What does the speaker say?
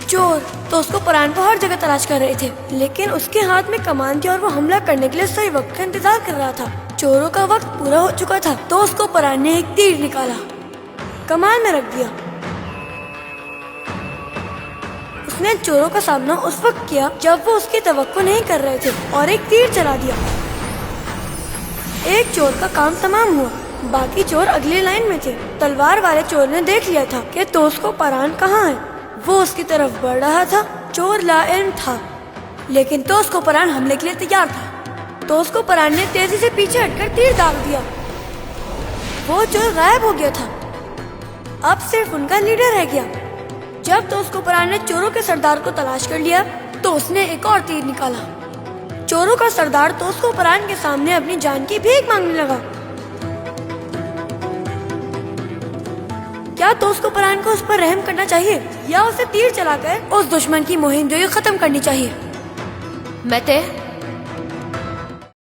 चोर तो उसको परान को हर जगह तलाश कर रहे थे, लेकिन उसके हाथ में कमान थी और वो हमला करने के लिए सही वक्त का इंतजार कर रहा था। चोरों का वक्त पूरा हो चुका था तो उसको परान ने एक तीर निकाला, कमान में रख दिया। उसने चोरों का सामना उस वक्त किया जब वो उसकी तवक्को नहीं कर रहे थे और एक तीर चला दिया। एक चोर का काम तमाम हुआ, बाकी चोर अगली लाइन में थे। तलवार वाले चोर ने देख लिया था कि दोस्त को परान कहाँ है। वो उसकी तरफ बढ़ रहा था। चोर लाइल्म था, लेकिन दोस्त को परान हमले के लिए तैयार था। दोस्त को परान ने तेजी से पीछे हटकर तीर दाग दिया। वो चोर गायब हो गया था। अब सिर्फ उनका लीडर रह गया। जब दोस्त को परान ने चोरों के सरदार को तलाश कर लिया तो उसने एक और तीर निकाला। चोरों का सरदार दोस्त को परान के सामने अपनी जान की भीख मांगने लगा। क्या दोस्त को परान को उस पर रहम करना चाहिए या उसे तीर चलाकर उस दुश्मन की मुहिम जो ये खत्म करनी चाहिए? मैते